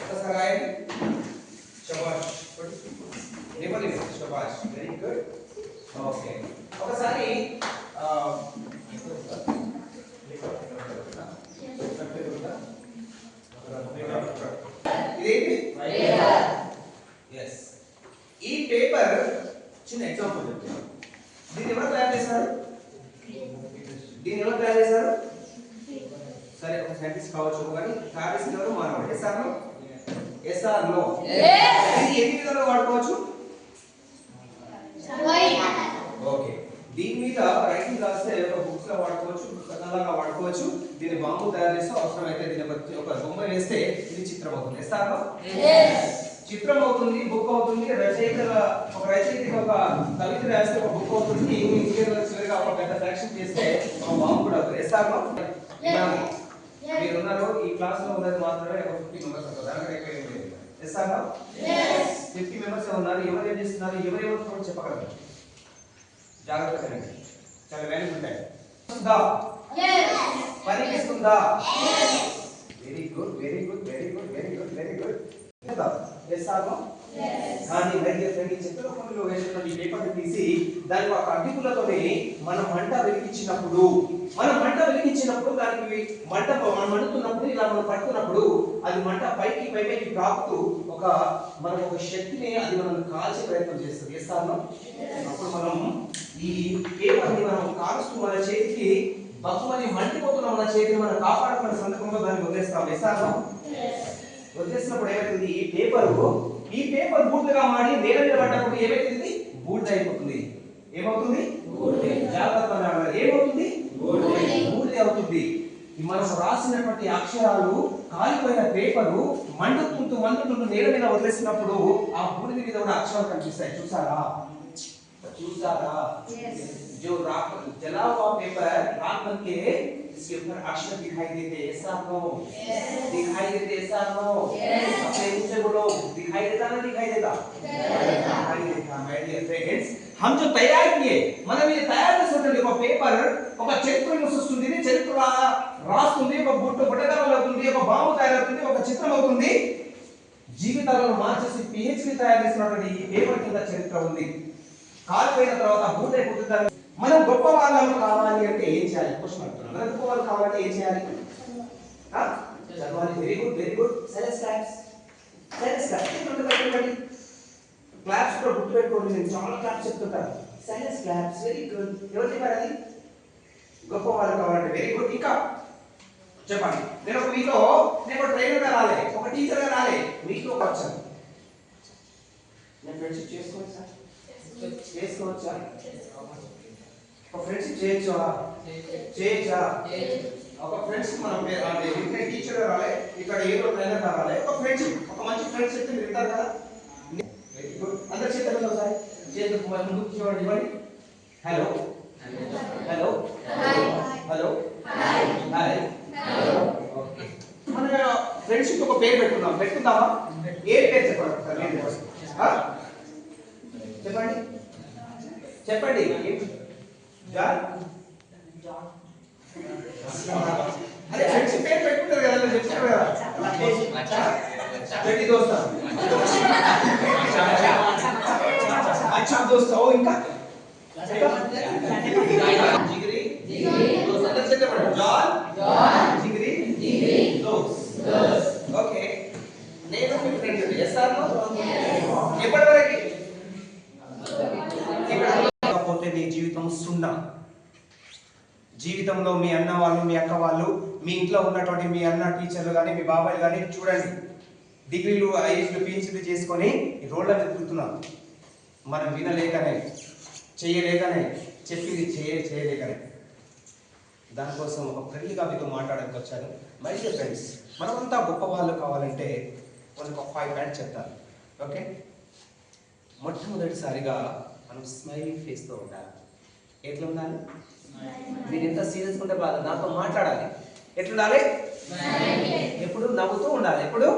ఒకసారి రాయండి. శభాష్. నెమ్మది శభాష్. Very good. ఓకే. ఒకసారి ఇదేంటి? ఎస్. ఈ పేపర్ చిన్న ఎగ్జాంపుల్ చెప్తాను. దీన్ని ఎవరు తయారు చేశారు? సరే ఒక సైంటిస్ట్ కావచ్చు కానీ తయారు చేసిన ఎవరు? మానవుడు. Yes or no? Yes or no? దీన్ని ఎన్ని విధాలుగా వాడుకోవచ్చు? ఓకే. దీని మీద రైటింగ్ రాస్తే ఒక బుక్స్ లా వాడుకోవచ్చు, పుస్తకాలుగా వాడుకోవచ్చు. దీన్ని బాంబు తయారు చేస్తే అవసరమైతే దీని ఒక బొమ్మ వేస్తే ఇది చిత్రం అవుతుంది. Yes or no? చిత్రం అవుతుంది, బుక్ అవుతుంది. ఒక రచయితకి ఒక కవిత రాస్తే ఒక బుక్ అవుతుంది. చివరిగా ఒక పెద్ద ఫ్రాక్షన్ చేస్తే ఒక బాంబు కూడా అవుతుంది. Yes or no? మీరు ఉన్నారు ఈ క్లాస్ లో ఉన్నది మాత్రమే ఒక 50 మెంబర్స్ ఉంటారు. దానికంటే ఎక్కువ ఏం లేదు. Yes or no? 50 మెంబర్స్ ఉన్నారు. ఎవరు ఏం చేస్తున్నారు, ఎవరెవరు చెప్పగలరు? జాగ్రత్తగా వినండి, చాలా వాల్యూస్ ఉంటాయి. పనికిస్తుందా? Very good, very good, very good, very good, very good. Yes or no? కానీ మైడియర్ ఫ్రెండ్ ఈ చిత్రపటంలో వేసినటువంటి పేపర్ని తీసి దాని ఒక అడ్డిపులతోనే మనం మంట వెలిగించినప్పుడు దానికి మనం మండుతున్నప్పుడు ఇలా మనం పట్టుకున్నప్పుడు అది మంట పైకి ప్రాపుతూ మనకు ఒక శక్తిని అది మనం కాల్చే ప్రయత్నం చేస్తుంది. Yes or no? అప్పుడు మనం ఈ పేపర్ని మనం కాలుస్తూ మన చేతికి బతుమని మండిపోతున్న మన చేతిని మనం కాపాడుకున్న సందర్భంలో దాన్ని వదిలేస్తాం. Yes or no? వదిలేసినప్పుడు ఏమవుతుంది? ఈ పేపర్ బూడిదగా మారి నేల మీద పడ్డప్పుడు ఏమైతుంది? బూడిద అయిపోతుంది. ఏమవుతుంది? జాగ్రత్తగా ఏమవుతుంది? బూడిద అవుతుంది. మనం రాసినటువంటి అక్షరాలు కాలిపోయిన పేపరు మండుతుంటూ నేల మీద వదిలేసినప్పుడు ఆ బూడిద మీద ఉన్న అక్షరాలు కనిపిస్తాయి. చూసారా? जो जला हुआ पेपर रात बन के इसके ऊपर अक्षर दिखाई देते. ऐसा नो? दिखाई देते. ऐसा नो? अपने मुंह से बोलो, दिखाई देता ना? दिखाई देता. माय डियर फ्रेंड्स, हम जो तैयार किए మనం ఇది తయారు చేసినటువంటి ఒక పేపర్ ఒక చరిత్రను సృష్టిస్తుంది. చరిత్ర రాస్తుంది. ఒక బుట్టదారం అవుతుంది. ఒక బాంబు తయారవుతుంది. ఒక చిత్రం అవుతుంది. జీవితాలను మార్చేసి పిహెచ్డి తయారు చేసినటువంటి ఈ పేపర్ కింద చరిత్ర ఉంది. కాలిపోయిన తర్వాత బూడిదైపోతుంది. మనం గొప్ప వాళ్ళం కావాలి అంటే ఏం చేయాలి? క్వశ్చన్ అడుగుతున్నాను. మనం గొప్ప వాళ్ళు కావాలంటే ఏం చేయాలి? చదవాలి. Very good, very good. Silence claps. Claps కూడా గుర్తు పెట్టుకోండి. నేను చాలా క్లాప్స్ చెప్తుంటాను. Silence claps. Very good. ఎవరు చెప్పారు అది? గొప్ప వాళ్ళు కావాలంటే. Very good. ఇంకా చెప్పండి. నేను ఒక ట్రైనర్గా రాలే, ఒక టీచర్గా రాలే, మీతో వచ్చాను. నేను ఫ్రెండ్షిప్ చేసుకోవాలి సార్? చేసుకోవచ్చా? ఒక ఫ్రెండ్షిప్ చేయొచ్చా? ఒక ఫ్రెండ్షిప్ మనం టీచర్ రాలే, ఇక్కడ ఏదో ట్రైనర్ రాలే, ఒక ఫ్రెండ్షిప్, ఒక మంచి ఫ్రెండ్స్ చెప్తే మీరు వింటారు కదా. Very good. అందరు చేతులు ఒకసారి చేతులు ముందుకు చూడండి. ఇవ్వండి. Hello hello hello hi. Okay. మన ఫ్రెండ్షిప్ ఒక పేరు పెట్టుకుందామా? ఏ పేరు చెప్పండి. చెప్పండి. అదే ఫ్రెండ్షిప్ పేరు పెట్టుకుంటారు కదా, చెప్తారు కదా. చెడ్డి దోస్తా, అచ్చా దోస్తా. ఇంకా జిగిరి దోస్త్. అందరూ చెప్పండి. జాన్ జిగిరి దోస్త్. ఓకే. నేను మీ ఫ్రెండ్. Yes or no? ఎప్పటివరకు? పోతే నీ జీవితం సున్నా. జీవితంలో మీ అన్న వాళ్ళు, మీ అక్క వాళ్ళు, మీ ఇంట్లో ఉన్నటువంటి మీ అన్న టీచర్లు కానీ, మీ బాబాయ్ కానీ చూడండి, డిగ్రీలు, ఐఏఎస్లు, పిహెచ్డీ చేసుకొని రోడ్ల మీద తిరుగుతున్నారు. మనం వినలేకనే, చేయలేకనే, చెప్పింది చేయలేకనే. దానికోసం ఒక ఫ్రెండ్లీగా మీతో మాట్లాడడానికి వచ్చాను. మై డియర్ ఫ్రెండ్స్, మనమంతా గొప్ప వాళ్ళు కావాలంటే వాళ్ళకి ఒక 5 పాయింట్స్ చెప్తాను. ఓకే. మొట్టమొదటిసారిగా మనం స్మైలింగ్ ఫేస్తో ఉండాలి. ఎట్లా ఉండాలి? మీరు ఎంత సీరియస్గా ఉంటే బాగా నాతో మాట్లాడాలి. ఎట్లుండాలి? ఎప్పుడు నవ్వుతూ ఉండాలి. ఎప్పుడు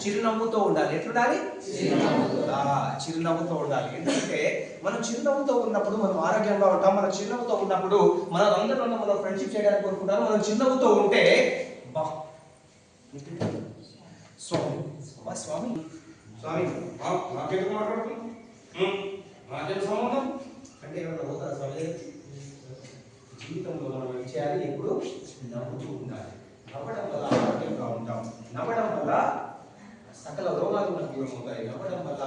చిరునవ్వుతో ఉండాలి. ఎట్లుండాలి? చిరునవ్వుతో ఉండాలి. ఎందుకంటే మనం చిరునవ్వుతో ఉన్నప్పుడు మనం ఆరోగ్యంగా ఉంటాం. మనం చిరునవ్వుతో ఉన్నప్పుడు మన అందరూ మనం ఫ్రెండ్షిప్ చేయడానికి కోరుకుంటారు. మనం చిరునవ్వుతో ఉంటే స్వామి స్వామి స్వామి నాకెందుకు మాట్లాడుతున్నాం? నాకేం సంబంధం అంటే ఏమన్నా పోతారా స్వామి దగ్గరికి? జీవితంలో మనం ఏం చేయాలి? ఎప్పుడు నవ్వుతూ ఉండాలి. నవ్వడం వల్ల ఆరోగ్యంగా ఉంటాం. నవ్వడం వల్ల సకల రోగాలు మనకు దూరం అవుతాయి. నవ్వడం వల్ల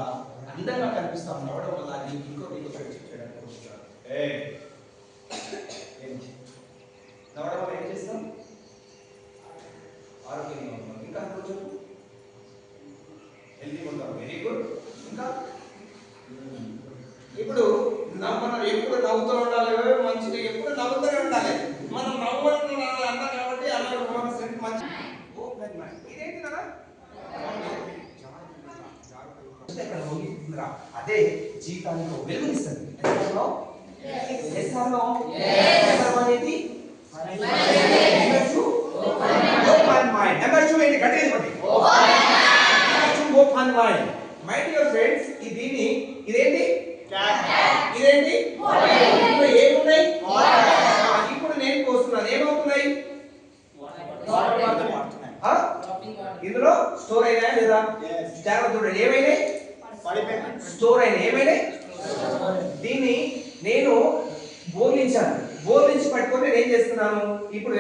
అందంగా కనిపిస్తాం. నవ్వడం వల్ల నీకు నీకు చేయడానికి వస్తున్నారు. నవ్వడం వల్ల ఏం చేస్తాం? ఆరోగ్యంగా ఉంటాం. ఇంకా కొంచెం హెల్తీగా ఉంటాం. Very good. ఇంకా ఇప్పుడు మనం ఎప్పుడు నవ్వుతూ ఉండాలి. మంచిగా ఎప్పుడు నవ్వుతూనే ఉండాలి. మనం నవ్వుతూ అన్నా కాబట్టి అన్నారు మన ఫ్రెండ్ మంచి ఇదేంటి కదా అదే జీవితానికి వెలుగునిస్తుంది. అనేది మై డియర్ ఫ్రెండ్స్, దీన్ని ఇదేంటి ఇదేంటి ఇందులో ఏమున్నాయి? ఇప్పుడు నేను పోస్తున్నాను. ఏమవుతున్నాయి? ఇందులో స్టోర్ అయినా లేదా? జాగ్రత్త చూడండి. ఏమైనాయి? స్టోర్ అయినా ఏమైనాయి? దీన్ని నేను బోర్లించాను. బోర్లించి పట్టుకొని నేను ఏం చేస్తున్నాను? ఇప్పుడు